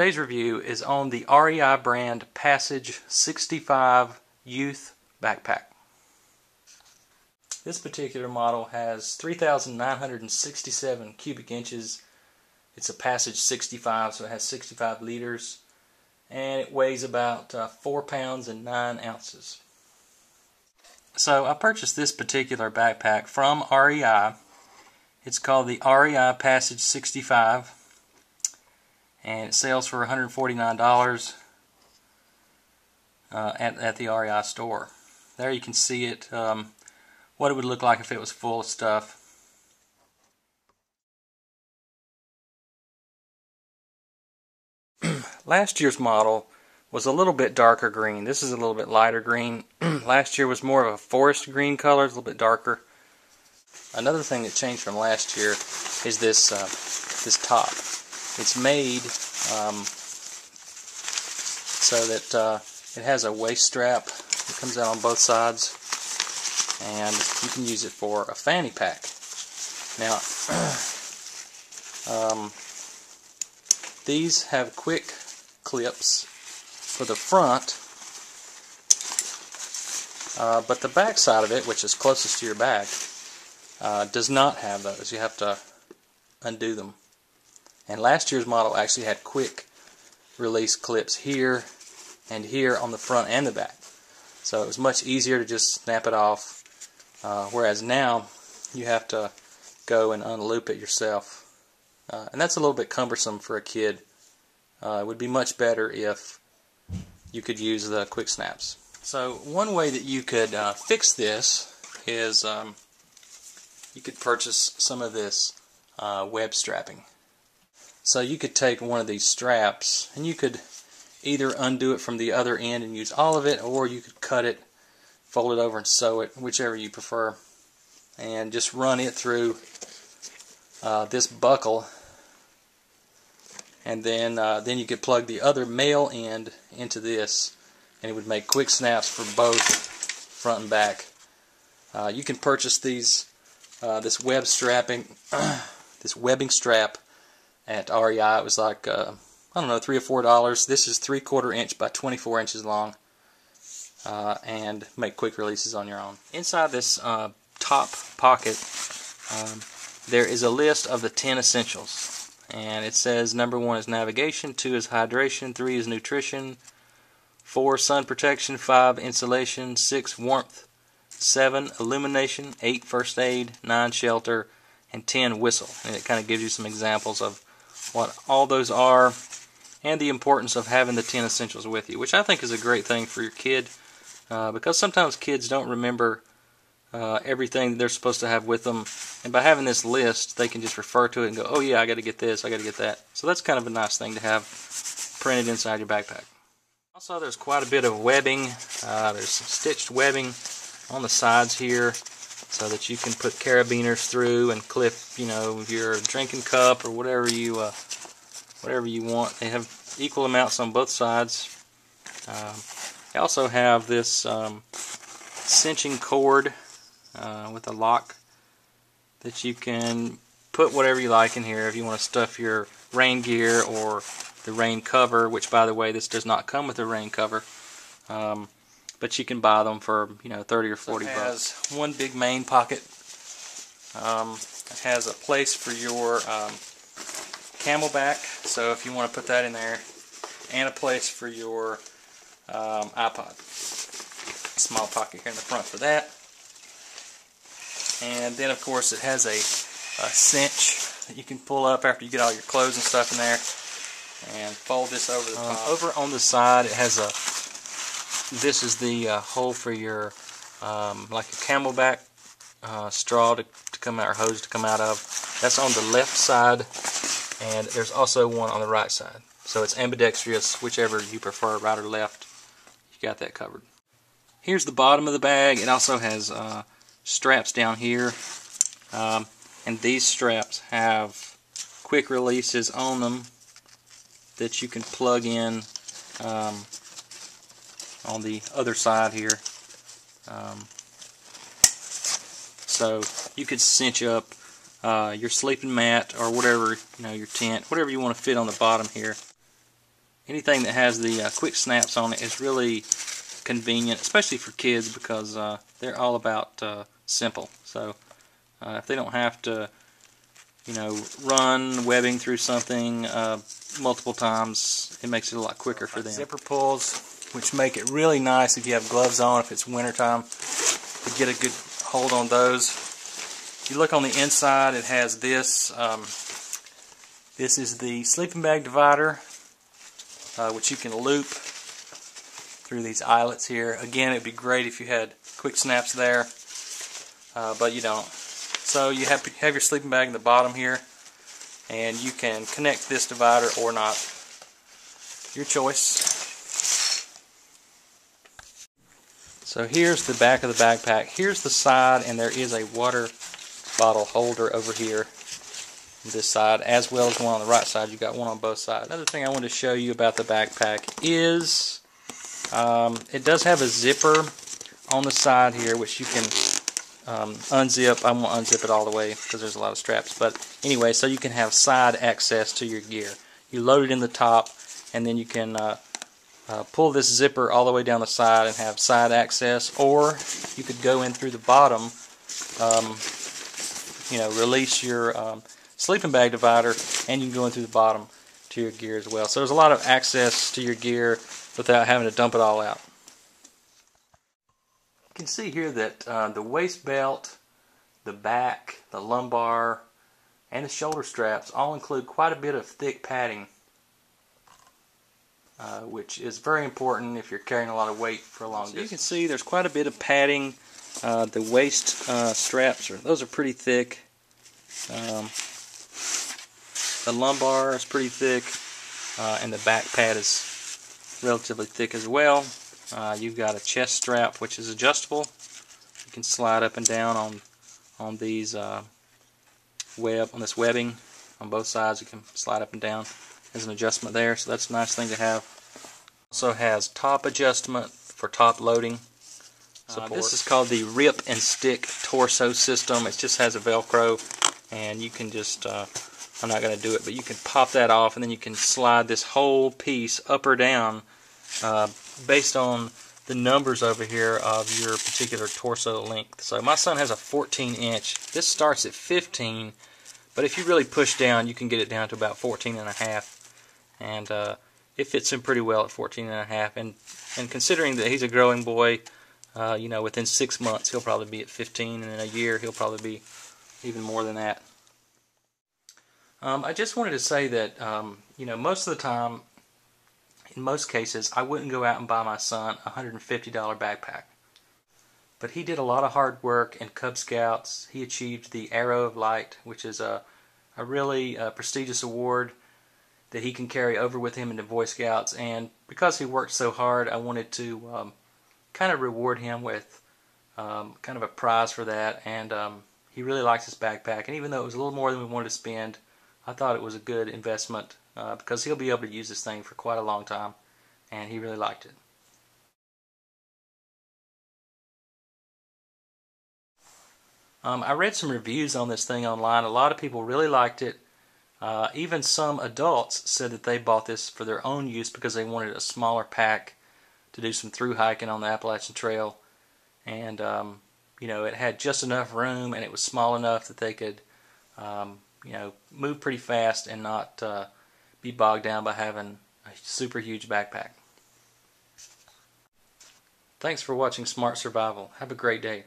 Today's review is on the REI brand Passage 65 Youth Backpack. This particular model has 3,967 cubic inches. It's a Passage 65, so it has 65 liters, and it weighs about 4 pounds and 9 ounces. So I purchased this particular backpack from REI. It's called the REI Passage 65, and it sells for $149 at the REI store. There you can see it, what it would look like if it was full of stuff. Last year's model was a little bit darker green. This is a little bit lighter green. Last year was more of a forest green color, it's a little bit darker. Another thing that changed from last year is this this top. It's made so that it has a waist strap that comes out on both sides, and you can use it for a fanny pack. Now, these have quick clips for the front, but the back side of it, which is closest to your back, does not have those. You have to undo them. And last year's model actually had quick release clips here and here on the front and the back. So it was much easier to just snap it off, whereas now you have to go and unloop it yourself. And that's a little bit cumbersome for a kid. It would be much better if you could use the quick snaps. So one way that you could fix this is you could purchase some of this web strapping. So you could take one of these straps and you could either undo it from the other end and use all of it, or you could cut it, fold it over and sew it, whichever you prefer, and just run it through this buckle, and then you could plug the other male end into this, and it would make quick snaps for both front and back. You can purchase these this webbing strap at REI. It was like I don't know, $3 or $4. This is 3/4 inch by 24 inches long, and make quick releases on your own. Inside this top pocket, there is a list of the 10 essentials, and it says number 1 is navigation, 2 is hydration, 3 is nutrition, 4 sun protection, 5 insulation, 6 warmth, 7 illumination, 8 first aid, 9 shelter, and 10 whistle. And it kind of gives you some examples of what all those are and the importance of having the 10 essentials with you, which I think is a great thing for your kid, because sometimes kids don't remember everything that they're supposed to have with them, and by having this list they can just refer to it and go, oh yeah, I got to get this, I got to get that. So that's kind of a nice thing to have printed inside your backpack. Also, there's quite a bit of webbing. There's some stitched webbing on the sides here so that you can put carabiners through and clip, you know, your drinking cup or whatever you want. They have equal amounts on both sides. They also have this cinching cord with a lock that you can put whatever you like in here. If you want to stuff your rain gear or the rain cover, which by the way, this does not come with a rain cover, but you can buy them for, you know, 30 or 40 bucks. It has one big main pocket. It has a place for your Camelback, so if you want to put that in there, and a place for your iPod. Small pocket here in the front for that. And then of course it has a cinch that you can pull up after you get all your clothes and stuff in there, and fold this over the top. Over on the side it has this is the hole for your like a Camelback straw to come out, or hose to come out of. That's on the left side, and there's also one on the right side. So it's ambidextrous, whichever you prefer, right or left. You got that covered. Here's the bottom of the bag. It also has straps down here, and these straps have quick releases on them that you can plug in on the other side here. So you could cinch up your sleeping mat or whatever, you know, your tent, whatever you want to fit on the bottom here. anything that has the quick snaps on it is really convenient, especially for kids, because they're all about simple. So if they don't have to, you know, run webbing through something multiple times, it makes it a lot quicker for them. Zipper pulls, which make it really nice if you have gloves on, if it's wintertime, to get a good hold on those. If you look on the inside, it has this. This is the sleeping bag divider, which you can loop through these eyelets here. Again, it would be great if you had quick snaps there, but you don't. So you have your sleeping bag in the bottom here, and you can connect this divider or not. Your choice. So here's the back of the backpack. Here's the side, and there is a water bottle holder over here on this side, as well as one on the right side. You've got one on both sides. Another thing I wanted to show you about the backpack is it does have a zipper on the side here, which you can unzip. I won't unzip it all the way because there's a lot of straps, but anyway, so you can have side access to your gear. You load it in the top, and then you can pull this zipper all the way down the side and have side access, or you could go in through the bottom, you know, release your sleeping bag divider, and you can go in through the bottom to your gear as well. So there's a lot of access to your gear without having to dump it all out. You can see here that the waist belt, the back, the lumbar, and the shoulder straps all include quite a bit of thick padding, which is very important if you're carrying a lot of weight for a long distance. You can see there's quite a bit of padding. The waist straps, those are pretty thick. The lumbar is pretty thick, and the back pad is relatively thick as well. You've got a chest strap, which is adjustable. You can slide up and down on these on this webbing on both sides. You can slide up and down. There's an adjustment there, so that's a nice thing to have. Also has top adjustment for top loading support. This is called the Rip and Stick Torso System. It just has a Velcro, and you can just I'm not going to do it, but you can pop that off, and then you can slide this whole piece up or down based on the numbers over here of your particular torso length. So my son has a 14-inch. This starts at 15, but if you really push down, you can get it down to about 14 and a half, and it fits him pretty well at 14 and a half. And considering that he's a growing boy, you know, within 6 months he'll probably be at 15, and in a year he'll probably be even more than that. I just wanted to say that, you know, most of the time, in most cases, I wouldn't go out and buy my son a $150 backpack. But he did a lot of hard work in Cub Scouts. He achieved the Arrow of Light, which is a really prestigious award that he can carry over with him into Boy Scouts. And because he worked so hard, I wanted to kind of reward him with kind of a prize for that. And he really likes his backpack. And even though it was a little more than we wanted to spend, I thought it was a good investment because he'll be able to use this thing for quite a long time, and he really liked it. I read some reviews on this thing online. A lot of people really liked it. Even some adults said that they bought this for their own use because they wanted a smaller pack to do some through hiking on the Appalachian Trail. And you know, it had just enough room, and it was small enough that they could you know, move pretty fast and not be bogged down by having a super huge backpack. Thanks for watching Smart Survival. Have a great day.